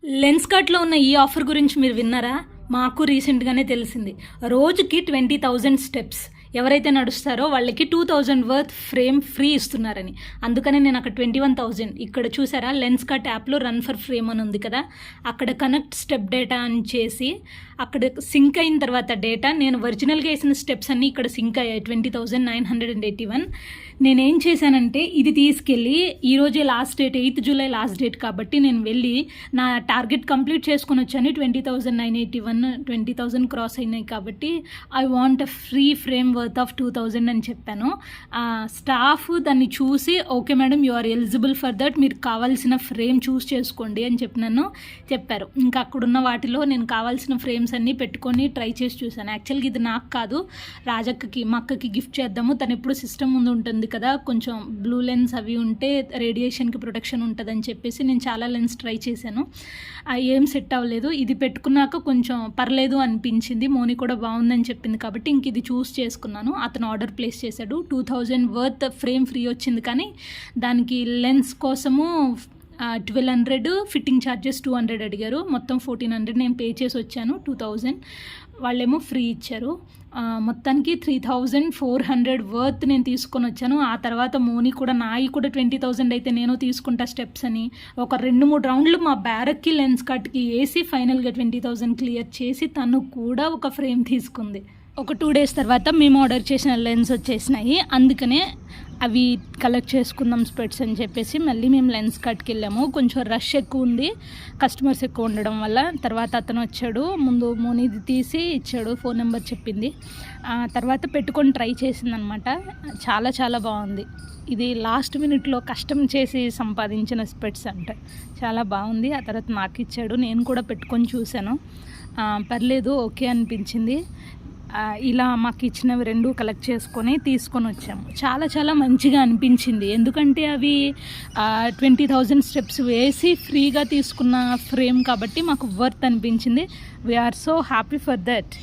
లెన్స్కార్ట్లో ఉన్న ఈ ఆఫర్ గురించి మీరు విన్నారా? మాకు రీసెంట్గానే తెలిసింది. రోజుకి 20,000 స్టెప్స్ ఎవరైతే నడుస్తారో వాళ్ళకి 2,000 వర్త్ ఫ్రేమ్ ఫ్రీ ఇస్తున్నారని. అందుకనే నేను అక్కడ 21,000 ఇక్కడ చూసారా, లెన్స్కార్ట్ యాప్లో రన్ ఫర్ ఫ్రేమ్ అని ఉంది కదా, అక్కడ కనెక్ట్ స్టెప్ డేటా అని చేసి అక్కడ సింక్ అయిన తర్వాత డేటా నేను ఒరిజినల్గా వేసిన స్టెప్స్ అన్నీ ఇక్కడ సింక్ అయ్యాయి. 20,981. నేనేం చేశానంటే ఇది తీసుకెళ్ళి ఈరోజే last date 8 July last date కాబట్టి నేను వెళ్ళి నా టార్గెట్ కంప్లీట్ చేసుకుని వచ్చాను. 20,981 20,000 క్రాస్ అయినాయి కాబట్టి I want a free frame worth of 2,000 అని చెప్పాను. స్టాఫ్ దాన్ని చూసి okay madam you are eligible for that, మీరు కావాల్సిన ఫ్రేమ్ చూస్ చేసుకోండి అని చెప్పారు. ఇంకా అక్కడున్న వాటిలో నేను కావాల్సిన ఫ్రేమ్స్ అన్నీ పెట్టుకొని ట్రై చేసి చూశాను. యాక్చువల్గా ఇది నాకు కాదు, రాజక్కకి మా అక్కకి గిఫ్ట్ చేద్దాము. తను ఎప్పుడు సిస్టమ్ ముందు ఉంటుంది కదా, కొంచెం బ్లూ లెన్స్ అవి ఉంటే రేడియేషన్కి ప్రొటెక్షన్ ఉంటుందని చెప్పేసి నేను చాలా లెన్స్ ట్రై చేశాను. ఏం సెట్ అవ్వలేదు. ఇది పెట్టుకున్నాక కొంచెం పర్లేదు అనిపించింది. మోని కూడా బాగుందని చెప్పింది కాబట్టి ఇంక ఇది చూస్ చేసుకున్నాను. అతను ఆర్డర్ ప్లేస్ చేశాడు. 2,000 వర్త్ ఫ్రేమ్ ఫ్రీ వచ్చింది, కానీ దానికి లెన్స్ కోసము 1,200 ఫిట్టింగ్ ఛార్జెస్ 200 అడిగారు. మొత్తం 1,400 నేను పే చేసి వచ్చాను. 2,000 వాళ్ళేమో ఫ్రీ ఇచ్చారు. మొత్తానికి 3,400 వర్త్ నేను తీసుకొని వచ్చాను. ఆ తర్వాత మోని కూడా నాయి కూడా 20,000 అయితే నేను తీసుకుంటా స్టెప్స్ అని ఒక 2-3 రౌండ్లు మా బ్యారక్కి లెన్స్ కట్కి వేసి ఫైనల్గా 20,000 క్లియర్ చేసి తను కూడా ఒక ఫ్రేమ్ తీసుకుంది. ఒక 2 డేస్ తర్వాత మేము ఆర్డర్ చేసిన లెన్స్ వచ్చేసినాయి. అందుకనే అవి కలెక్ట్ చేసుకుందాం స్పెట్స్ అని చెప్పేసి మళ్ళీ మేము లెన్స్ కట్కి వెళ్ళాము. కొంచెం రష్ ఎక్కువ ఉంది, కస్టమర్స్ ఎక్కువ ఉండడం వల్ల. తర్వాత అతను వచ్చాడు, ముందు మోనీది తీసి ఇచ్చాడు, ఫోన్ నెంబర్ చెప్పింది. తర్వాత పెట్టుకొని ట్రై చేసిందనమాట. చాలా చాలా బాగుంది. ఇది లాస్ట్ మినిట్లో కష్టం చేసి సంపాదించిన స్పెట్స్ అంట. చాలా బాగుంది. ఆ తర్వాత నాకు ఇచ్చాడు, నేను కూడా పెట్టుకొని చూశాను. పర్లేదు, ఓకే అనిపించింది. ఇలా మాకు ఇచ్చినవి 2 కలెక్ట్ చేసుకొని తీసుకొని వచ్చాము. చాలా చాలా మంచిగా అనిపించింది. ఎందుకంటే అవి 20,000 స్టెప్స్ వేసి ఫ్రీగా తీసుకున్న ఫ్రేమ్ కాబట్టి మాకు వర్త్ అనిపించింది. We're so happy for that.